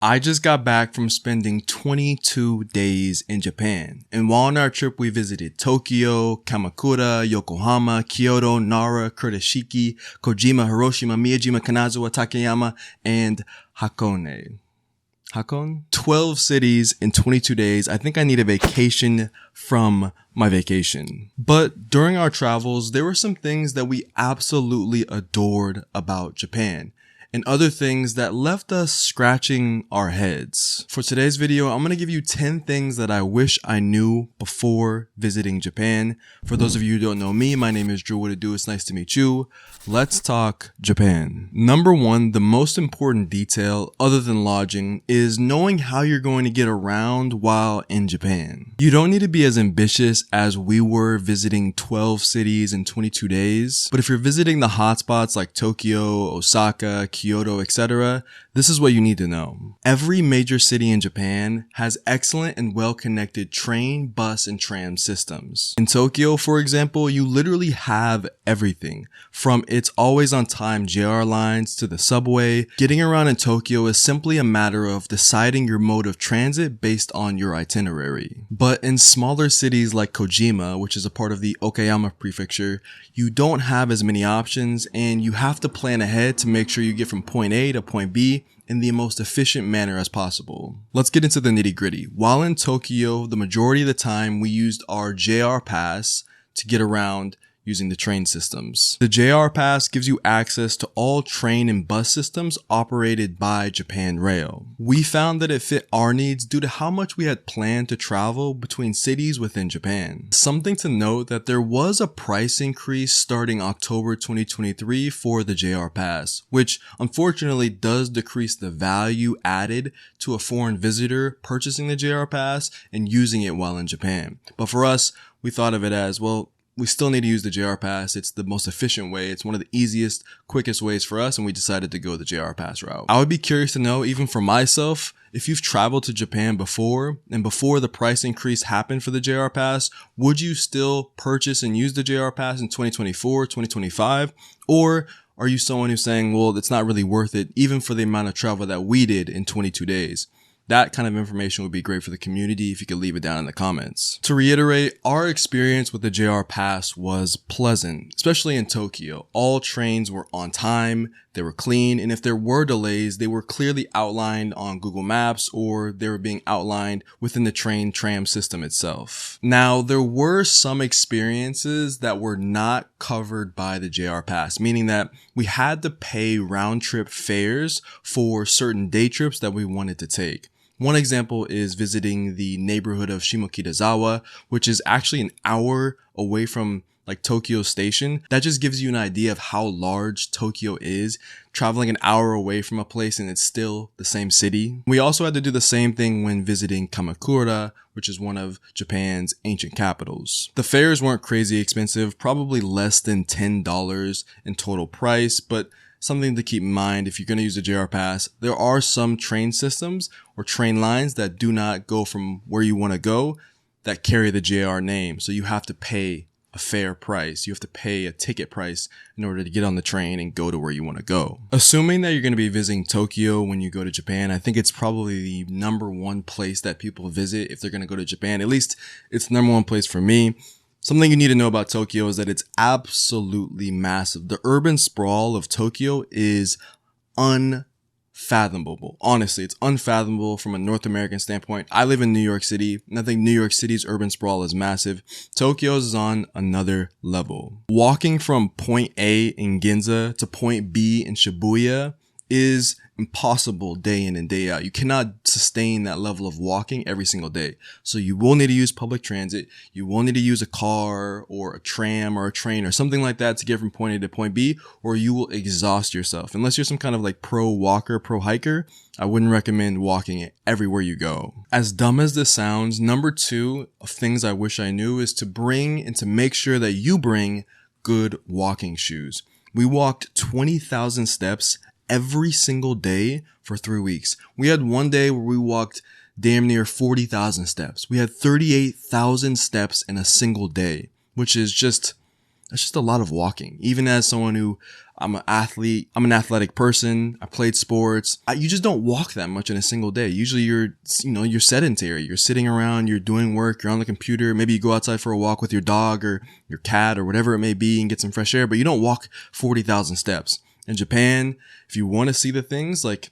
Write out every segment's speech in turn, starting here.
I just got back from spending 22 days in Japan, and while on our trip we visited Tokyo, Kamakura, Yokohama, Kyoto, Nara, Kurashiki, Kojima, Hiroshima, Miyajima, Kanazawa, Takayama, and Hakone. 12 cities in 22 days. I think I need a vacation from my vacation. But during our travels, there were some things that we absolutely adored about Japan, and other things that left us scratching our heads. For today's video, I'm going to give you 10 things that I wish I knew before visiting Japan. For those of you who don't know me, my name is Drew. What to do? It's nice to meet you. Let's talk Japan. Number one, the most important detail other than lodging is knowing how you're going to get around while in Japan. You don't need to be as ambitious as we were visiting 12 cities in 22 days. But if you're visiting the hotspots like Tokyo, Osaka, Kyoto, etc., this is what you need to know. Every major city in Japan has excellent and well-connected train, bus, and tram systems. In Tokyo, for example, you literally have everything. From its always-on-time JR lines to the subway, getting around in Tokyo is simply a matter of deciding your mode of transit based on your itinerary. But in smaller cities like Kojima, which is a part of the Okayama prefecture, you don't have as many options and you have to plan ahead to make sure you get from point A to point B in the most efficient manner as possible. Let's get into the nitty-gritty. While in Tokyo, the majority of the time we used our JR Pass to get around using the train systems. The JR Pass gives you access to all train and bus systems operated by Japan Rail. We found that it fit our needs due to how much we had planned to travel between cities within Japan. Something to note that there was a price increase starting October 2023 for the JR Pass, which unfortunately does decrease the value added to a foreign visitor purchasing the JR Pass and using it while in Japan. But for us, we thought of it as, well, we still need to use the JR Pass. It's the most efficient way. It's one of the easiest, quickest ways for us, and we decided to go the JR Pass route. I would be curious to know, even for myself, if you've traveled to Japan before, and before the price increase happened for the JR Pass, would you still purchase and use the JR Pass in 2024, 2025? Or are you someone who's saying, well, it's not really worth it, even for the amount of travel that we did in 22 days? That kind of information would be great for the community if you could leave it down in the comments. To reiterate, our experience with the JR Pass was pleasant, especially in Tokyo. All trains were on time, they were clean, and if there were delays, they were clearly outlined on Google Maps or they were being outlined within the train tram system itself. Now, there were some experiences that were not covered by the JR Pass, meaning that we had to pay round trip fares for certain day trips that we wanted to take. One example is visiting the neighborhood of Shimokitazawa, which is actually an hour away from Tokyo Station. That just gives you an idea of how large Tokyo is, traveling an hour away from a place and it's still the same city. We also had to do the same thing when visiting Kamakura, which is one of Japan's ancient capitals. The fares weren't crazy expensive, probably less than $10 in total price, but something to keep in mind if you're going to use a JR Pass, there are some train systems or train lines that do not go from where you want to go that carry the JR name. So you have to pay a fair price. You have to pay a ticket price in order to get on the train and go to where you want to go. Assuming that you're going to be visiting Tokyo when you go to Japan, I think it's probably the number one place that people visit if they're going to go to Japan. At least it's the number one place for me. Something you need to know about Tokyo is that it's absolutely massive. The urban sprawl of Tokyo is unfathomable. Honestly, it's unfathomable from a North American standpoint. I live in New York City, and I think New York City's urban sprawl is massive. Tokyo's is on another level. Walking from point A in Ginza to point B in Shibuya is impossible day in and day out. You cannot sustain that level of walking every single day. So you will need to use public transit. You will need to use a car or a tram or a train or something like that to get from point A to point B, or you will exhaust yourself. Unless you're some kind of pro walker, pro hiker, I wouldn't recommend walking it everywhere you go. As dumb as this sounds, number two of things I wish I knew is to bring and to make sure that you bring good walking shoes. We walked 20,000 steps every single day for 3 weeks. We had one day where we walked damn near 40,000 steps. We had 38,000 steps in a single day, which is just, that's just a lot of walking. Even as someone who I'm an athlete. I'm an athletic person. I played sports. You just don't walk that much in a single day. Usually you're sedentary. You're sitting around, you're doing work, you're on the computer. Maybe you go outside for a walk with your dog or your cat or whatever it may be and get some fresh air, but you don't walk 40,000 steps. In Japan, if you want to see the things, like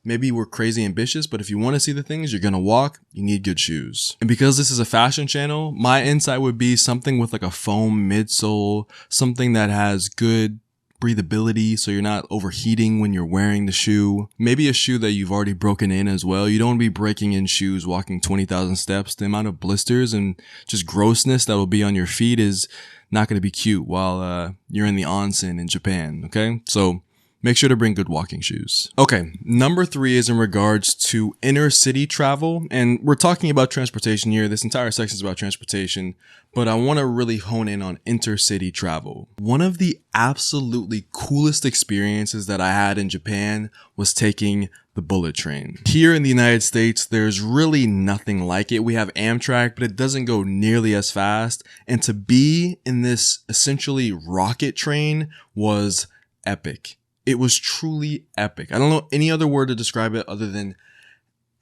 maybe we're crazy ambitious, but if you want to see the things, you're going to walk, you need good shoes. And because this is a fashion channel, my insight would be something with like a foam midsole, something that has good breathability so you're not overheating when you're wearing the shoe. Maybe a shoe that you've already broken in as well. You don't want to be breaking in shoes walking 20,000 steps. The amount of blisters and just grossness that will be on your feet is not going to be cute while you're in the onsen in Japan, okay? So make sure to bring good walking shoes. Okay, number 3 is in regards to inner city travel. And we're talking about transportation here. This entire section is about transportation, but I want to really hone in on intercity travel. One of the absolutely coolest experiences that I had in Japan was taking the bullet train. Here in the United States, there's really nothing like it. We have Amtrak, but it doesn't go nearly as fast. And to be in this essentially rocket train was epic. It was truly epic. I don't know any other word to describe it other than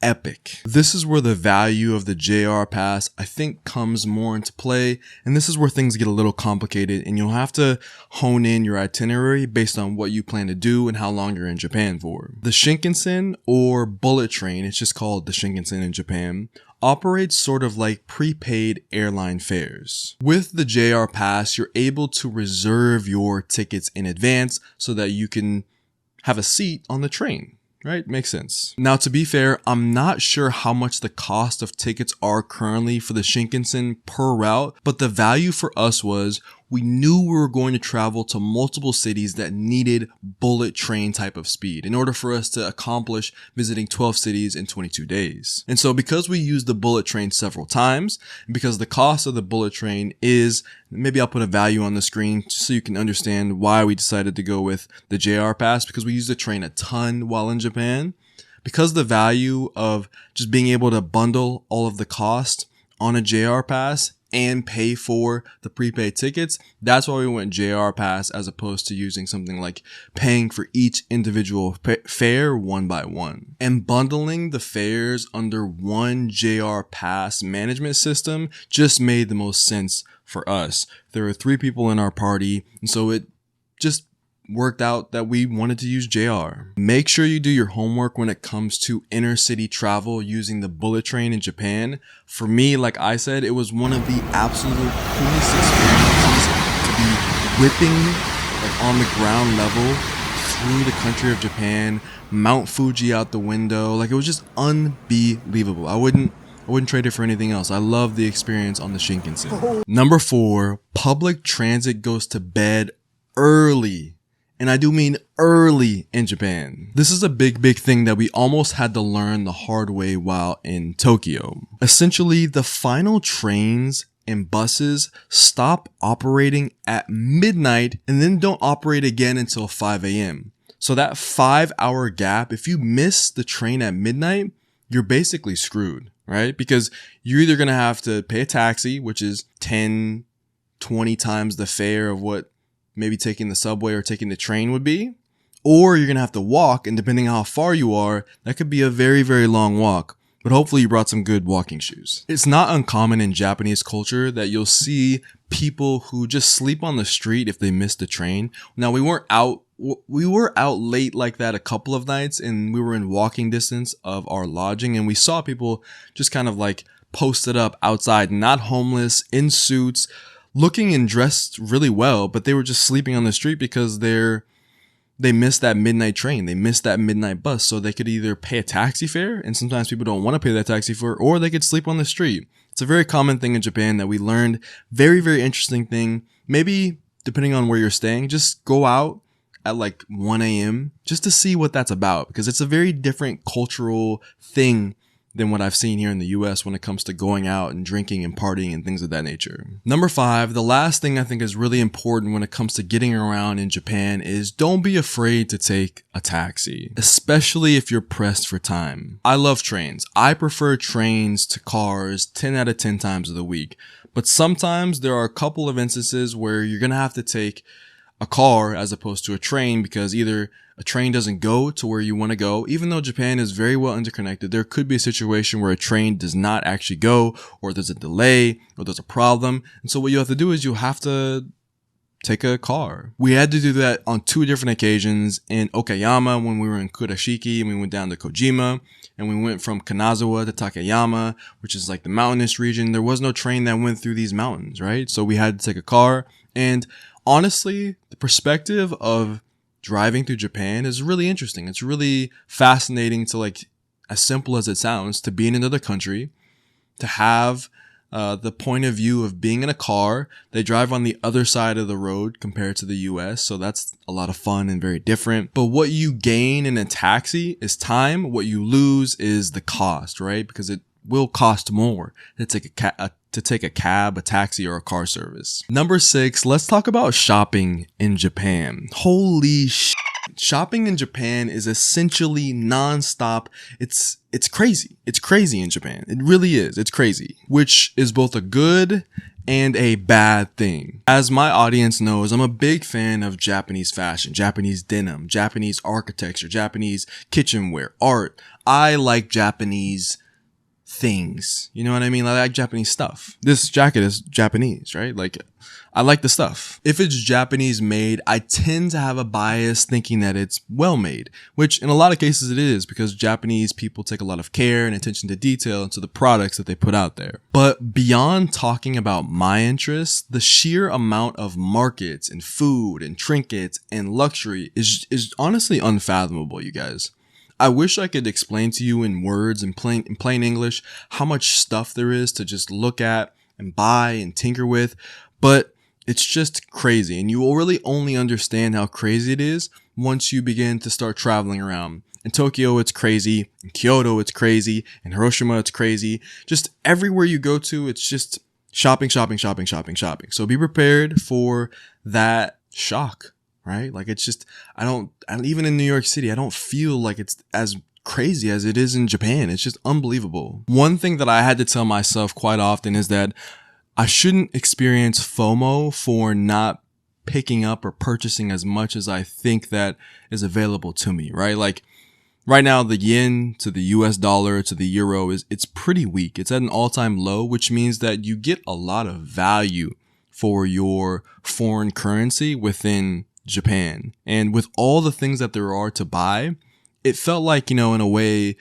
epic. This is where the value of the JR pass, I think, comes more into play. And this is where things get a little complicated and you'll have to hone in your itinerary based on what you plan to do and how long you're in Japan for. The Shinkansen, or bullet train, it's just called the Shinkansen in Japan, operates sort of like prepaid airline fares. With the JR Pass, you're able to reserve your tickets in advance so that you can have a seat on the train. Right? Makes sense. Now, to be fair, I'm not sure how much the cost of tickets are currently for the Shinkansen per route, but the value for us was we knew we were going to travel to multiple cities that needed bullet train type of speed in order for us to accomplish visiting 12 cities in 22 days. And so because we used the bullet train several times, and because the cost of the bullet train is, maybe I'll put a value on the screen just so you can understand why we decided to go with the JR Pass, because we used the train a ton while in Japan. Because the value of just being able to bundle all of the cost on a JR Pass and pay for the prepaid tickets, that's why we went JR Pass as opposed to using something like paying for each individual fare one by one. And bundling the fares under one JR Pass management system just made the most sense for us. There were 3 people in our party, and so it just worked out that we wanted to use JR. Make sure you do your homework when it comes to inner city travel using the bullet train in Japan. For me, like I said, it was one of the absolute coolest experiences to be whipping like on the ground level through the country of Japan, Mount Fuji out the window. Like, it was just unbelievable. I wouldn't trade it for anything else. I love the experience on the Shinkansen. Number 4, public transit goes to bed early. And I do mean early in Japan. This is a big thing that we almost had to learn the hard way while in Tokyo. Essentially, the final trains and buses stop operating at midnight and then don't operate again until 5 a.m. So that 5-hour gap, if you miss the train at midnight, you're basically screwed, right? Because you're either going to have to pay a taxi, which is 10, 20 times the fare of what maybe taking the subway or taking the train would be, or you're going to have to walk, and depending on how far you are, that could be a very, very long walk. But hopefully you brought some good walking shoes. It's not uncommon in Japanese culture that you'll see people who just sleep on the street if they miss the train. Now, we were out late like that a couple of nights, and we were in walking distance of our lodging, and we saw people just kind of like posted up outside, not homeless, in suits, looking and dressed really well, but they were just sleeping on the street because they missed that midnight train. They missed that midnight bus. So they could either pay a taxi fare, and sometimes people don't want to pay that taxi fare, or they could sleep on the street. It's a very common thing in Japan that we learned. Very, very interesting thing. Maybe depending on where you're staying, just go out at like 1 a.m. just to see what that's about, because it's a very different cultural thing than what I've seen here in the US when it comes to going out and drinking and partying and things of that nature. Number 5, the last thing I think is really important when it comes to getting around in Japan is don't be afraid to take a taxi, especially if you're pressed for time. I love trains. I prefer trains to cars 10 out of 10 times of the week. But sometimes there are a couple of instances where you're going to have to take a car as opposed to a train, because either a train doesn't go to where you want to go. Even though Japan is very well interconnected, there could be a situation where a train does not actually go, or there's a delay, or there's a problem. And so what you have to do is you have to take a car. We had to do that on 2 different occasions: in Okayama when we were in Kurashiki and we went down to Kojima, and we went from Kanazawa to Takayama, which is like the mountainous region. There was no train that went through these mountains, right? So we had to take a car. And honestly, the perspective of driving through Japan is really interesting. It's really fascinating to, like, as simple as it sounds, to be in another country, to have the point of view of being in a car. They drive on the other side of the road compared to the US, so that's a lot of fun and very different. But what you gain in a taxi is time. What you lose is the cost, right? Because it will cost more to take a cab, a taxi, or a car service. Number 6, let's talk about shopping in Japan. Holy shit. Shopping in Japan is essentially non-stop. It's crazy. It's crazy in Japan. It really is. It's crazy, which is both a good and a bad thing. As my audience knows, I'm a big fan of Japanese fashion, Japanese denim, Japanese architecture, Japanese kitchenware, art. I like Japanese things. You know what I mean? I like Japanese stuff. This jacket is Japanese, right? Like, I like the stuff. If it's Japanese made, I tend to have a bias thinking that it's well made, which in a lot of cases it is, because Japanese people take a lot of care and attention to detail into the products that they put out there. But beyond talking about my interests, the sheer amount of markets and food and trinkets and luxury is honestly unfathomable, you guys. I wish I could explain to you in words and plain English how much stuff there is to just look at and buy and tinker with, but it's just crazy. And you will really only understand how crazy it is once you begin to start traveling around. In Tokyo, it's crazy. In Kyoto, it's crazy. In Hiroshima, it's crazy. Just everywhere you go to, it's just shopping, shopping, shopping, shopping, shopping. So be prepared for that shock, right? Like, it's just, even in New York City, I don't feel like it's as crazy as it is in Japan. It's just unbelievable. One thing that I had to tell myself quite often is that I shouldn't experience FOMO for not picking up or purchasing as much as I think that is available to me, right? Like, right now, the yen to the US dollar to the euro it's pretty weak. It's at an all-time low, which means that you get a lot of value for your foreign currency within Japan. And with all the things that there are to buy, it felt like, in a way,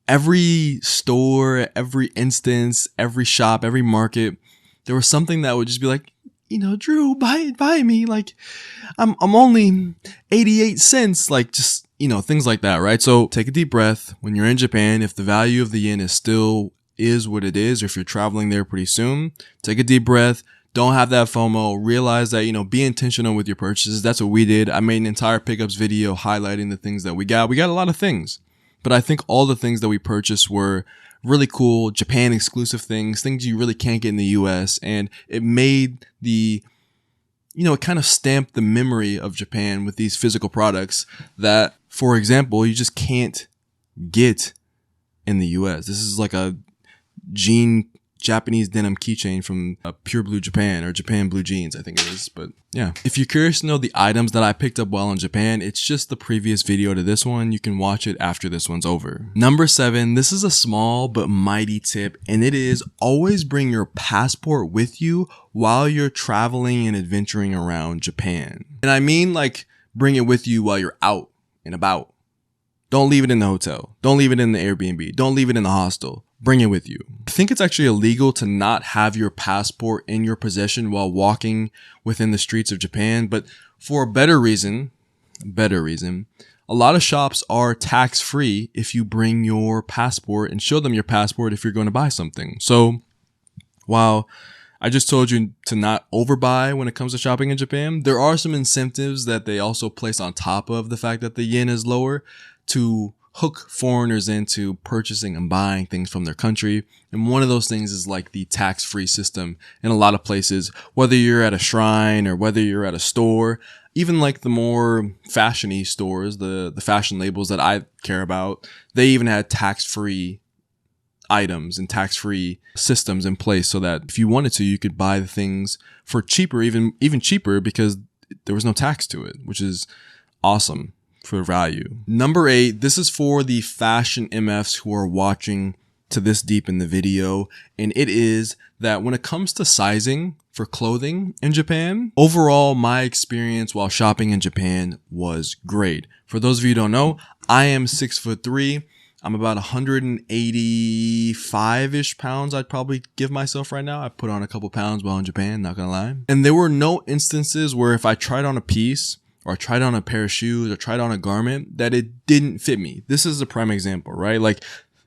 every store, every instance, every shop, every market, there was something that would just be like, Drew, buy me. Like, I'm only 88 cents. Like, just, things like that, right? So take a deep breath. When you're in Japan, if the value of the yen is what it is, or if you're traveling there pretty soon, take a deep breath. Don't have that FOMO. Realize that, be intentional with your purchases. That's what we did. I made an entire pickups video highlighting the things that we got. We got a lot of things, but I think all the things that we purchased were really cool, Japan exclusive things you really can't get in the US. And it made it kind of stamped the memory of Japan with these physical products that, for example, you just can't get in the US. This is like a Japanese denim keychain from Pure Blue Japan, or Japan Blue Jeans, I think it is. But yeah, if you're curious to know the items that I picked up while in Japan, it's just the previous video to this one. You can watch it after this one's over. Number 7, this is a small but mighty tip, and it is always bring your passport with you while you're traveling and adventuring around Japan. And I mean, like, bring it with you while you're out and about. Don't leave it in the hotel. Don't leave it in the Airbnb. Don't leave it in the hostel. Bring it with you. I think it's actually illegal to not have your passport in your possession while walking within the streets of Japan, but for a better reason, a lot of shops are tax-free if you bring your passport and show them your passport if you're going to buy something. So while I just told you to not overbuy when it comes to shopping in Japan, there are some incentives that they also place on top of the fact that the yen is lower to hook foreigners into purchasing and buying things from their country. And one of those things is like the tax-free system in a lot of places, whether you're at a shrine or whether you're at a store, even like the more fashion-y stores, the fashion labels that I care about, they even had tax-free items and tax-free systems in place so that if you wanted to, you could buy the things for cheaper, even cheaper, because there was no tax to it, which is awesome for value. Number 8, this is for the fashion MFs who are watching to this deep in the video, and it is that when it comes to sizing for clothing in Japan, overall my experience while shopping in Japan was great. For those of you who don't know, I am 6'3". I'm about 185-ish pounds I'd probably give myself right now. I put on a couple pounds while in Japan, not gonna lie. And there were no instances where if I tried on a piece or I tried on a pair of shoes or tried on a garment that it didn't fit me. This is a prime example, right? Like,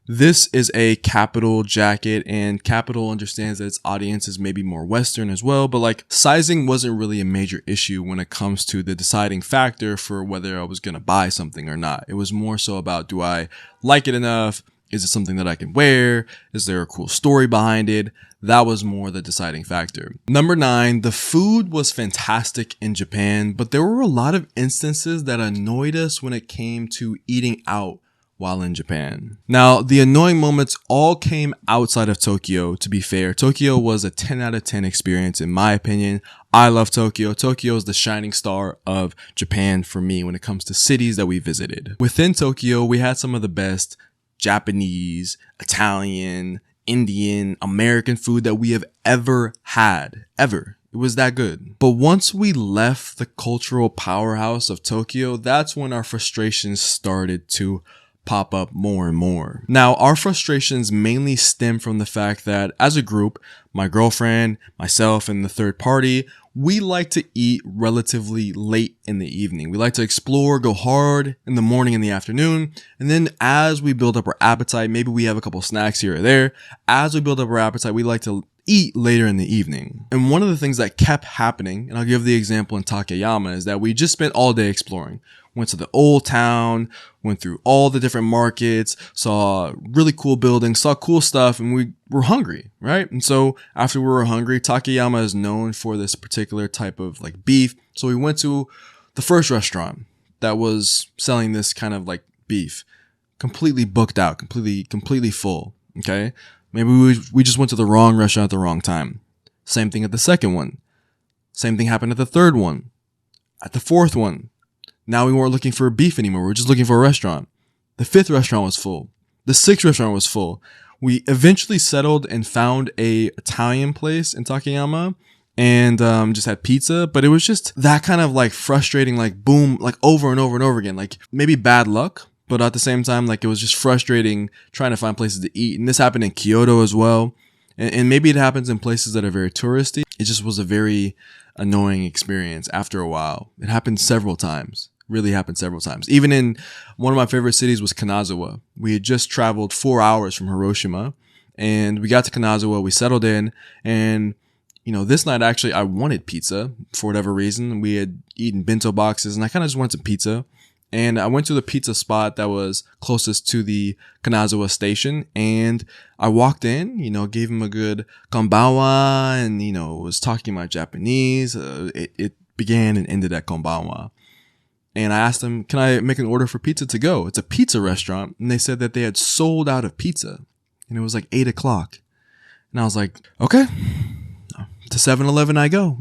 this is a Capital jacket, and Capital understands that its audience is maybe more Western as well, but like, sizing wasn't really a major issue when it comes to the deciding factor for whether I was going to buy something or not. It was more so about, do I like it enough? Is it something that I can wear? Is there a cool story behind it? That was more the deciding factor. Number 9, the food was fantastic in Japan, but there were a lot of instances that annoyed us when it came to eating out while in Japan. Now, the annoying moments all came outside of Tokyo, to be fair. Tokyo was a 10 out of 10 experience in my opinion. I love Tokyo. Tokyo is the shining star of Japan for me when it comes to cities that we visited. Within Tokyo, we had some of the best Japanese, Italian, Indian, American food that we have ever had. Ever. It was that good. But once we left the cultural powerhouse of Tokyo, that's when our frustrations started to pop up more and more. Now, our frustrations mainly stem from the fact that as a group, my girlfriend, myself, and the third party, we like to eat relatively late in the evening. We like to explore, go hard in the morning and the afternoon. And then as we build up our appetite, maybe we have a couple snacks here or there. As we build up our appetite, we like to eat later in the evening. And one of the things that kept happening, and I'll give the example in Takayama, is that we just spent all day exploring. Went to the old town, went through all the different markets, saw really cool buildings, saw cool stuff, and we were hungry, right? And so after we were hungry, Takayama is known for this particular type of like beef. So we went to the first restaurant that was selling this kind of like beef, completely booked out, completely full. Okay. Maybe we just went to the wrong restaurant at the wrong time. Same thing at the second one. Same thing happened at the third one, at the fourth one. Now we weren't looking for beef anymore. We were just looking for a restaurant. The fifth restaurant was full. The sixth restaurant was full. We eventually settled and found a Italian place in Takayama and just had pizza. But it was just that kind of like frustrating, like boom, like over and over and over again. Like maybe bad luck, but at the same time, like it was just frustrating trying to find places to eat. And this happened in Kyoto as well. And maybe it happens in places that are very touristy. It just was a very annoying experience after a while. It happened several times. Really happened several times. Even in one of my favorite cities was Kanazawa. We had just traveled 4 hours from Hiroshima and we got to Kanazawa. We settled in and, you know, this night actually I wanted pizza for whatever reason. We had eaten bento boxes and I kind of just wanted some pizza. And I went to the pizza spot that was closest to the Kanazawa station and I walked in, you know, gave him a good konbanwa and, you know, was talking my Japanese. It began and ended at konbanwa. And I asked them, can I make an order for pizza to go? It's a pizza restaurant. And they said that they had sold out of pizza. And it was like 8 o'clock. And I was like, okay, to 7-Eleven I go.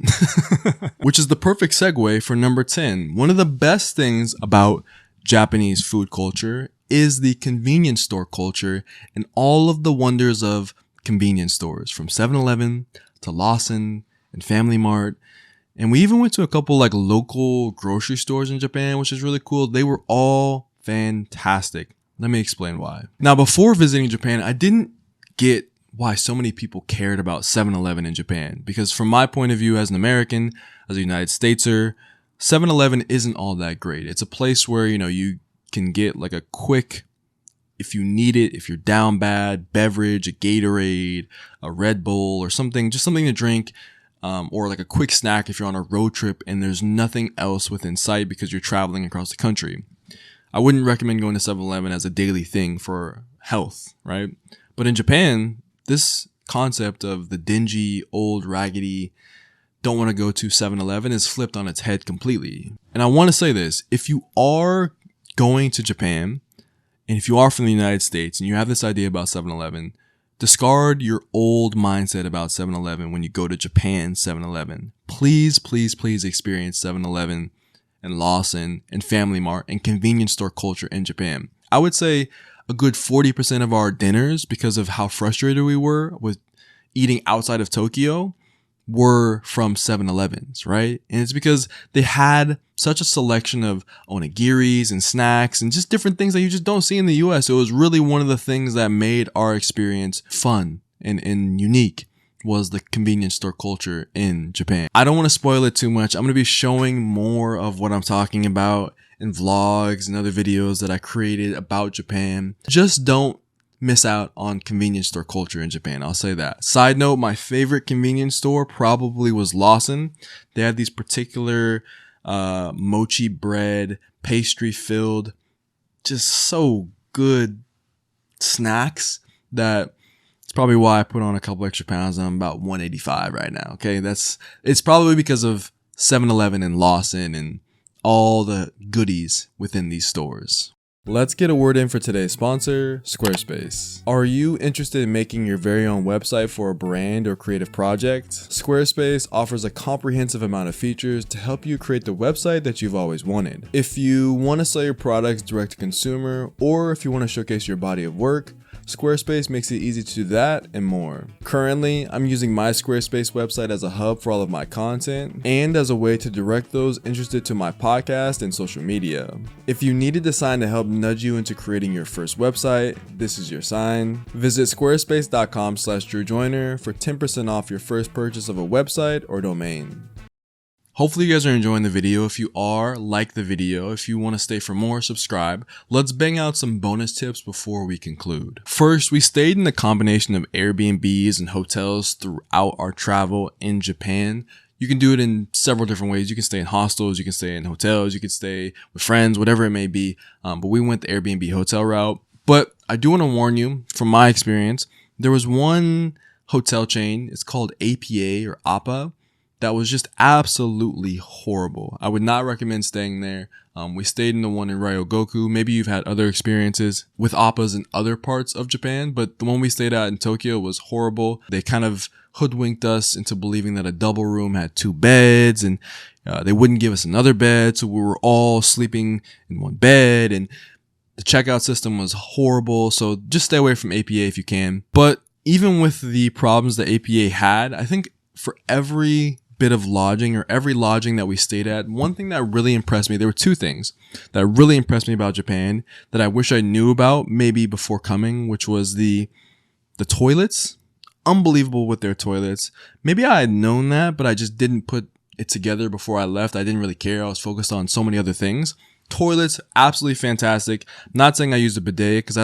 Which is the perfect segue for number 10. One of the best things about Japanese food culture is the convenience store culture and all of the wonders of convenience stores, from 7-Eleven to Lawson and Family Mart. And we even went to a couple like local grocery stores in Japan, which is really cool. They were all fantastic. Let me explain why. Now, before visiting Japan, I didn't get why so many people cared about 7-Eleven in Japan. Because from my point of view as an American, as a United Stateser, 7-Eleven isn't all that great. It's a place where, you know, you can get like a quick, if you need it, if you're down bad, beverage, a Gatorade, a Red Bull or something, just something to drink. Or like a quick snack if you're on a road trip and there's nothing else within sight because you're traveling across the country. I wouldn't recommend going to 7-Eleven as a daily thing for health, right? But in Japan, this concept of the dingy, old, raggedy, don't want to go to 7-Eleven is flipped on its head completely. And I want to say this, if you are going to Japan and if you are from the United States and you have this idea about 7-Eleven, Discard your old mindset about 7-Eleven when you go to Japan 7-Eleven. Please, please, please experience 7-Eleven and Lawson and Family Mart and convenience store culture in Japan. I would say a good 40% of our dinners, because of how frustrated we were with eating outside of Tokyo, were from 7-Elevens, right? And it's because they had such a selection of onigiris and snacks and just different things that you just don't see in the US. It was really one of the things that made our experience fun and unique, was the convenience store culture in Japan. I don't want to spoil it too much. I'm going to be showing more of what I'm talking about in vlogs and other videos that I created about Japan. Just don't miss out on convenience store culture in Japan. I'll say that. Side note, my favorite convenience store probably was Lawson. They had these particular mochi bread, pastry filled, just so good snacks that it's probably why I put on a couple extra pounds and I'm about 185 right now. Okay. It's probably because of 7-Eleven and Lawson and all the goodies within these stores. Let's get a word in for today's sponsor, Squarespace. Are you interested in making your very own website for a brand or creative project? Squarespace offers a comprehensive amount of features to help you create the website that you've always wanted. If you want to sell your products direct to consumer, or if you want to showcase your body of work, Squarespace makes it easy to do that and more. Currently, I'm using my Squarespace website as a hub for all of my content and as a way to direct those interested to my podcast and social media. If you need a design to help nudge you into creating your first website, this is your sign. Visit squarespace.com/DrewJoyner for 10% off your first purchase of a website or domain. Hopefully you guys are enjoying the video. If you are, like the video. If you want to stay for more, subscribe. Let's bang out some bonus tips before we conclude. First, we stayed in a combination of Airbnbs and hotels throughout our travel in Japan. You can do it in several different ways. You can stay in hostels, you can stay in hotels, you can stay with friends, whatever it may be. But we went the Airbnb hotel route. But I do want to warn you, from my experience, there was one hotel chain, it's called APA or APA, that was just absolutely horrible. I would not recommend staying there. We stayed in the one in Ryogoku. Maybe you've had other experiences with APAs in other parts of Japan, but the one we stayed at in Tokyo was horrible. They kind of hoodwinked us into believing that a double room had 2 beds, and they wouldn't give us another bed, so we were all sleeping in one bed, and the checkout system was horrible. So just stay away from APA if you can. But even with the problems that APA had, I think for every bit of lodging or every lodging that we stayed at, one thing that really impressed me, there were 2 things that really impressed me about Japan that I wish I knew about maybe before coming, which was the toilets. Unbelievable with their toilets. Maybe I had known that, but I just didn't put it together before I left. I didn't really care. I was focused on so many other things. Toilets, absolutely fantastic. Not saying I used a bidet, because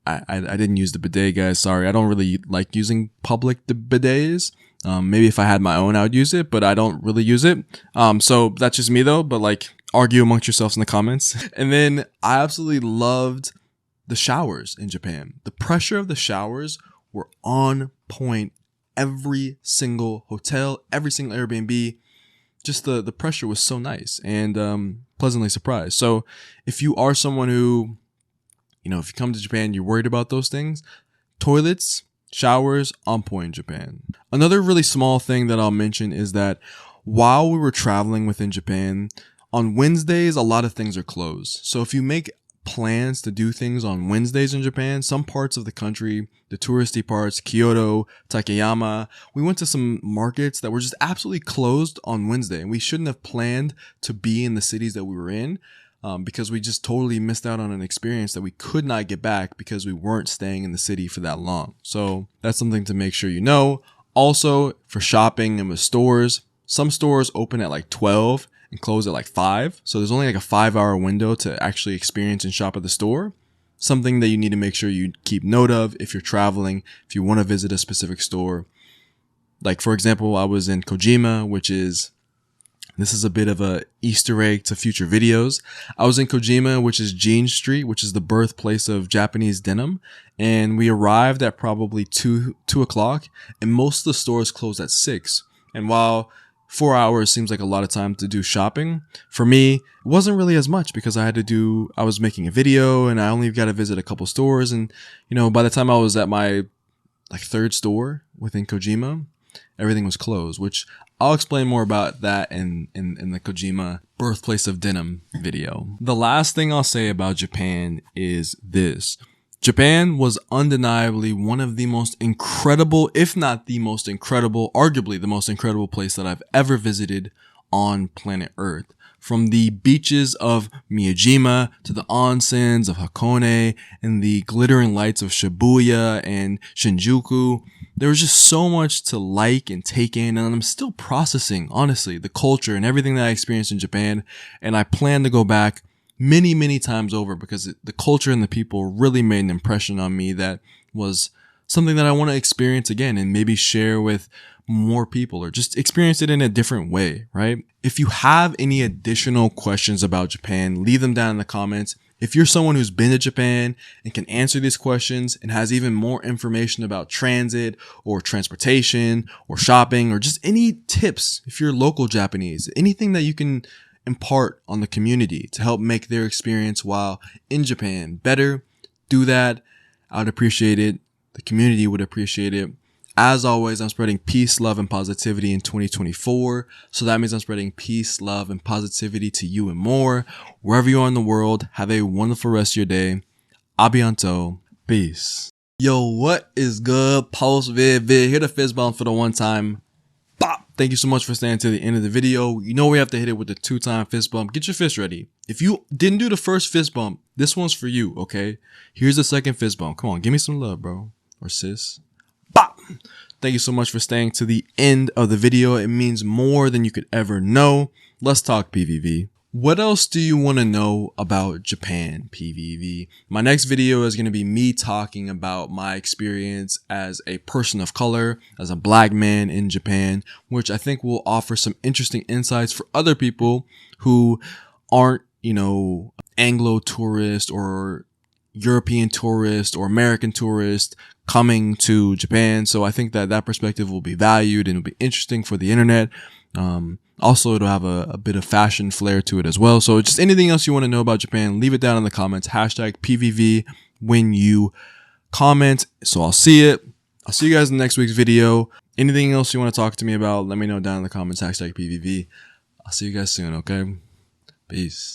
I didn't use the bidet, guys. Sorry. I don't really like using public bidets. Maybe if I had my own, I would use it, but I don't really use it. So that's just me though, but like, argue amongst yourselves in the comments. And then I absolutely loved the showers in Japan. The pressure of the showers were on point. Every single hotel, every single Airbnb, just the pressure was so nice, and pleasantly surprised. So if you are someone who, if you come to Japan, you're worried about those things, toilets, showers, on point in Japan. Another really small thing that I'll mention is that while we were traveling within Japan, on Wednesdays, a lot of things are closed. So if you make plans to do things on Wednesdays in Japan, some parts of the country, the touristy parts, Kyoto, Takayama, we went to some markets that were just absolutely closed on Wednesday. And we shouldn't have planned to be in the cities that we were in, because we just totally missed out on an experience that we could not get back because we weren't staying in the city for that long. So that's something to make sure you know. Also, for shopping and with stores, some stores open at like 12 and close at like 5. So there's only like a 5-hour window to actually experience and shop at the store. Something that you need to make sure you keep note of if you're traveling, if you want to visit a specific store. Like, for example, I was in Kojima, this is a bit of a Easter egg to future videos. I was in Kojima, which is Jean Street, which is the birthplace of Japanese denim. And we arrived at probably 2 o'clock, and most of the stores closed at 6. And while 4 hours seems like a lot of time to do shopping, for me, it wasn't really as much because I was making a video and I only got to visit a couple stores. And, by the time I was at my like third store within Kojima, everything was closed, which I'll explain more about that in the Kojima Birthplace of Denim video. The last thing I'll say about Japan is this. Japan was undeniably one of the most incredible, if not the most incredible, arguably the most incredible place that I've ever visited on planet Earth. From the beaches of Miyajima to the onsens of Hakone and the glittering lights of Shibuya and Shinjuku, there was just so much to like and take in, and I'm still processing, honestly, the culture and everything that I experienced in Japan, and I plan to go back many, many times over because the culture and the people really made an impression on me that was something that I want to experience again and maybe share with more people or just experience it in a different way, right? If you have any additional questions about Japan, leave them down in the comments. If you're someone who's been to Japan and can answer these questions and has even more information about transit or transportation or shopping or just any tips, if you're local Japanese, anything that you can impart on the community to help make their experience while in Japan better, do that. I would appreciate it. The community would appreciate it. As always, I'm spreading peace, love, and positivity in 2024. So that means I'm spreading peace, love, and positivity to you and more. Wherever you are in the world, have a wonderful rest of your day. Abianto. Peace. Yo, what is good? Post vid. Hit a fist bump for the one time. Bop. Thank you so much for staying to the end of the video. You know we have to hit it with the 2-time fist bump. Get your fist ready. If you didn't do the first fist bump, this one's for you, okay? Here's the second fist bump. Come on, give me some love, bro. Or sis. Bop! Thank you so much for staying to the end of the video. It means more than you could ever know. Let's talk PVV. What else do you want to know about Japan, PVV? My next video is going to be me talking about my experience as a person of color, as a black man in Japan, which I think will offer some interesting insights for other people who aren't, Anglo tourist or European tourist or American tourist coming to Japan. So I think that perspective will be valued and it'll be interesting for the internet. Also, it'll have a bit of fashion flair to it as well. So just anything else you want to know about Japan, leave it down in the comments. #PVV when you comment. So I'll see it. I'll see you guys in next week's video. Anything else you want to talk to me about, let me know down in the comments. #PVV. I'll see you guys soon, okay? Peace.